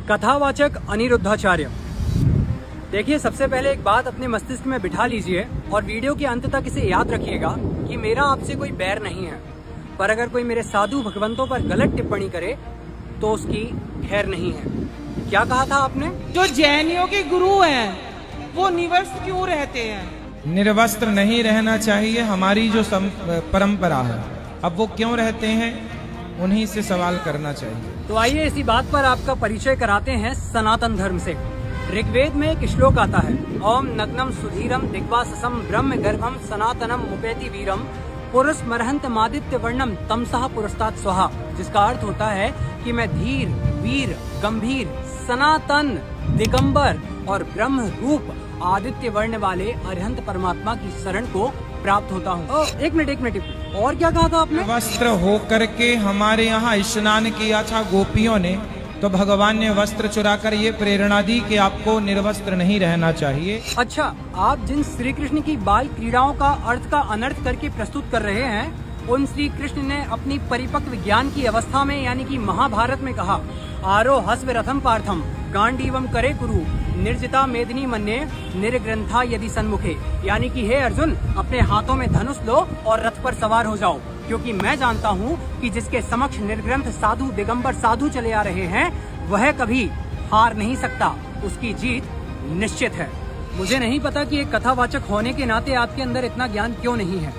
कथावाचक अनिरुद्धाचार्य। देखिए, सबसे पहले एक बात अपने मस्तिष्क में बिठा लीजिए और वीडियो के अंत तक इसे याद रखिएगा कि मेरा आपसे कोई बैर नहीं है, पर अगर कोई मेरे साधु भगवंतों पर गलत टिप्पणी करे तो उसकी खैर नहीं है। क्या कहा था आपने? जो जैनियों के गुरु हैं वो निवस्त्र क्यों रहते हैं? निर्वस्त्र नहीं रहना चाहिए, हमारी जो परंपरा है। अब वो क्यों रहते हैं, उन्हीं से सवाल करना चाहिए। तो आइए इसी बात पर आपका परिचय कराते हैं सनातन धर्म से। ऋग्वेद में एक श्लोक आता है, ओम नग्नम सुधीरम दिग्वाससम ब्रह्म गर्भम सनातनम मुपेति वीरम पुरुष मरहंत मादित्य वर्णम तमसः पुरस्तात् स्वाहा, जिसका अर्थ होता है कि मैं धीर, वीर, गंभीर, सनातन, दिगंबर और ब्रह्म रूप आदित्य वर्ण वाले अरिहंत परमात्मा की शरण को प्राप्त होता हूँ। एक मिनट, और क्या कहा था आपने? वस्त्र होकर के हमारे यहाँ स्नान किया था गोपियों ने, तो भगवान ने वस्त्र चुराकर ये प्रेरणा दी कि आपको निर्वस्त्र नहीं रहना चाहिए। अच्छा, आप जिन श्री कृष्ण की बाल क्रीड़ाओं का अर्थ का अनर्थ करके प्रस्तुत कर रहे हैं, उन श्री कृष्ण ने अपनी परिपक्व ज्ञान की अवस्था में यानी कि महाभारत में कहा, आरोहस्व रथम पार्थम गांडीवम करे कुरु निर्जिता मेदिनी मन्ये निर्ग्रंथा यदि सन्मुखे, यानी कि हे अर्जुन, अपने हाथों में धनुष लो और रथ पर सवार हो जाओ, क्योंकि मैं जानता हूँ कि जिसके समक्ष निर्ग्रंथ साधु दिगंबर साधु चले आ रहे हैं वह कभी हार नहीं सकता, उसकी जीत निश्चित है। मुझे नहीं पता कि एक कथावाचक होने के नाते आपके अंदर इतना ज्ञान क्यों नहीं है,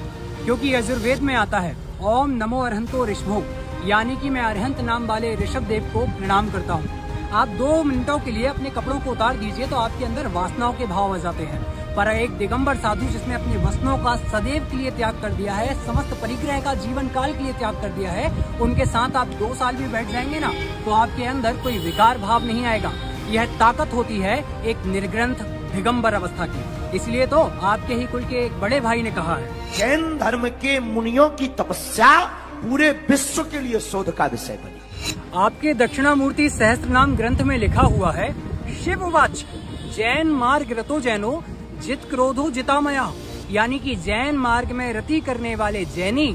क्योंकि यजुर्वेद में आता है, ओम नमो अरहंतो ऋषभो, यानी कि मैं अरहंत नाम वाले ऋषभ देव को प्रणाम करता हूँ। आप 2 मिनटों के लिए अपने कपड़ों को उतार दीजिए तो आपके अंदर वासनाओं के भाव आ जाते हैं, पर एक दिगंबर साधु जिसने अपनी वसनों का सदैव के लिए त्याग कर दिया है, समस्त परिग्रह का जीवन काल के लिए त्याग कर दिया है, उनके साथ आप 2 साल भी बैठ जाएंगे ना तो आपके अंदर कोई विकार भाव नहीं आएगा। यह ताकत होती है एक निर्ग्रंथ दिगंबर अवस्था की। इसलिए तो आपके ही कुल के एक बड़े भाई ने कहा है, जैन धर्म के मुनियों की तपस्या पूरे विश्व के लिए शोध का विषय बनी। आपके दक्षिणामूर्ति सहस्त्रनाम ग्रंथ में लिखा हुआ है, शिववाच जैन मार्ग रतो जैनो जित क्रोधो जितामया, यानी कि जैन मार्ग में रति करने वाले जैनी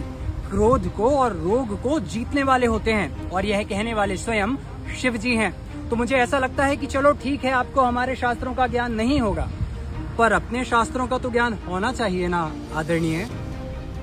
क्रोध को और रोग को जीतने वाले होते हैं, और यह कहने वाले स्वयं शिव जी हैं। तो मुझे ऐसा लगता है कि चलो ठीक है, आपको हमारे शास्त्रों का ज्ञान नहीं होगा, पर अपने शास्त्रों का तो ज्ञान होना चाहिए ना आदरणीय।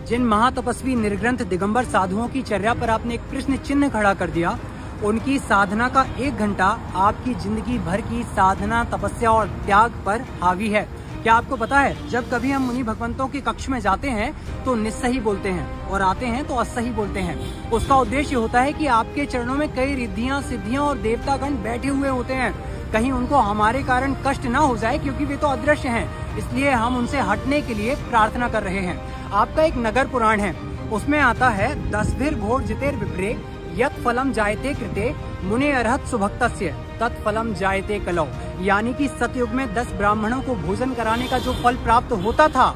जिन महातपस्वी निर्ग्रंथ दिगंबर साधुओं की चर्या पर आपने एक प्रश्न चिन्ह खड़ा कर दिया, उनकी साधना का 1 घंटा आपकी जिंदगी भर की साधना, तपस्या और त्याग पर हावी है। क्या आपको पता है, जब कभी हम मुनि भगवंतों के कक्ष में जाते हैं तो निस्सही बोलते हैं और आते हैं तो असही बोलते हैं। उसका उद्देश्य होता है कि आपके चरणों में कई रिद्धियां, सिद्धियां और देवतागण बैठे हुए होते हैं, कहीं उनको हमारे कारण कष्ट ना हो जाए, क्योंकि वे तो अदृश्य हैं, इसलिए हम उनसे हटने के लिए प्रार्थना कर रहे हैं। आपका एक नगर पुराण है, उसमें आता है, 10 घोर जितेर विप्रे यत फलम जायते कृते मुने अरहत सुभक्तस्य तत्फलम जायते कलौ, यानी कि सतयुग में 10 ब्राह्मणों को भोजन कराने का जो फल प्राप्त होता था,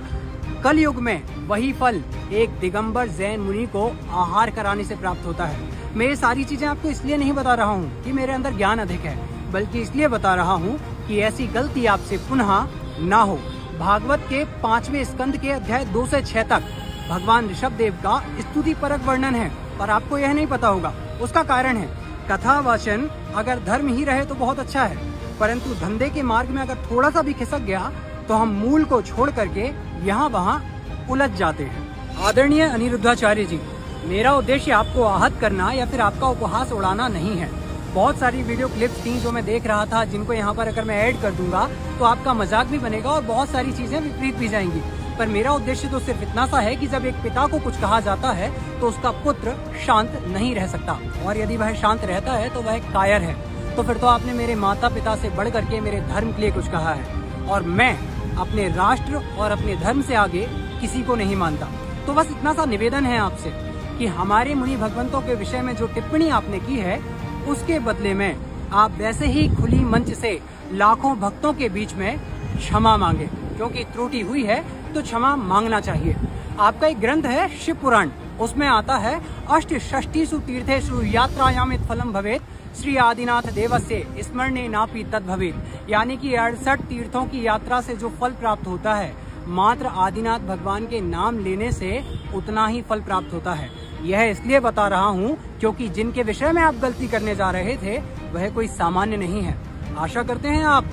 कल युग में वही फल एक दिगंबर जैन मुनि को आहार कराने से प्राप्त होता है। मैं ये सारी चीजें आपको इसलिए नहीं बता रहा हूँ कि मेरे अंदर ज्ञान अधिक है, बल्कि इसलिए बता रहा हूँ कि ऐसी गलती आपसे पुनः ना हो। भागवत के 5वें स्कंद के अध्याय 2 से 6 तक भगवान ऋषभ देव का स्तुति परक वर्णन है, पर आपको यह नहीं पता होगा। उसका कारण है, कथा वाचन अगर धर्म ही रहे तो बहुत अच्छा है, परंतु धंधे के मार्ग में अगर थोड़ा सा भी खिसक गया तो हम मूल को छोड़ करके यहाँ वहाँ उलझ जाते हैं। आदरणीय अनिरुद्धाचार्य जी, मेरा उद्देश्य आपको आहत करना या फिर आपका उपहास उड़ाना नहीं है। बहुत सारी वीडियो क्लिप्स थी जो मैं देख रहा था, जिनको यहाँ पर अगर मैं ऐड कर दूंगा तो आपका मजाक भी बनेगा और बहुत सारी चीजें विपरीत भी जाएंगी, पर मेरा उद्देश्य तो सिर्फ इतना सा है कि जब एक पिता को कुछ कहा जाता है तो उसका पुत्र शांत नहीं रह सकता, और यदि वह शांत रहता है तो वह कायर है। तो फिर तो आपने मेरे माता पिता से बढ़ करके मेरे धर्म के लिए कुछ कहा है, और मैं अपने राष्ट्र और अपने धर्म से आगे किसी को नहीं मानता। तो बस इतना सा निवेदन है आपसे कि हमारे मुनि भगवंतों के विषय में जो टिप्पणी आपने की है, उसके बदले में आप वैसे ही खुली मंच से लाखों भक्तों के बीच में क्षमा मांगे, क्योंकि त्रुटि हुई है तो क्षमा मांगना चाहिए। आपका एक ग्रंथ है शिव पुराण, उसमें आता है, अष्टषष्टिषु तीर्थेषु यात्रायाम फलम भवेत श्री आदिनाथ देवस्य स्मरणे नापि तद भवेत, यानी कि 68 तीर्थों की यात्रा से जो फल प्राप्त होता है, मात्र आदिनाथ भगवान के नाम लेने से उतना ही फल प्राप्त होता है। यह इसलिए बता रहा हूँ क्योंकि जिनके विषय में आप गलती करने जा रहे थे वह कोई सामान्य नहीं है। आशा करते हैं आप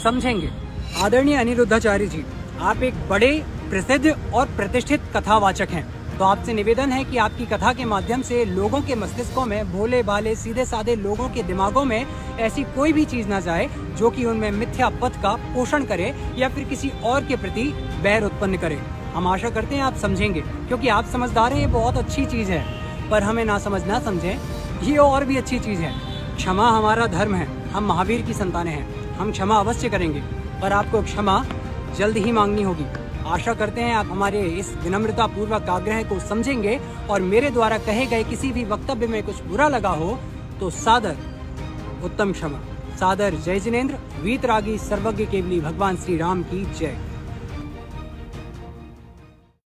समझेंगे। आदरणीय अनिरुद्धाचार्य जी, आप एक बड़े प्रसिद्ध और प्रतिष्ठित कथावाचक हैं, तो आपसे निवेदन है कि आपकी कथा के माध्यम से लोगों के मस्तिष्कों में, भोले भाले सीधे साधे लोगों के दिमागों में ऐसी कोई भी चीज ना जाए जो कि उनमें मिथ्या पथ का पोषण करे या फिर किसी और के प्रति बैर उत्पन्न करे। हम आशा करते हैं आप समझेंगे, क्योंकि आप समझदार हैं, ये बहुत अच्छी चीज है। पर हमें ना समझना समझें, ये और भी अच्छी चीज है। क्षमा हमारा धर्म है, हम महावीर की संतानें हैं, हम क्षमा अवश्य करेंगे, पर आपको क्षमा जल्द ही मांगनी होगी। आशा करते हैं आप हमारे इस विनम्रता पूर्वक आग्रह को समझेंगे और मेरे द्वारा कहे गए किसी भी वक्तव्य में कुछ बुरा लगा हो तो सादर उत्तम क्षमा। सादर जय जिनेन्द्र। वीतरागी सर्वज्ञ केवली भगवान श्री राम की जय।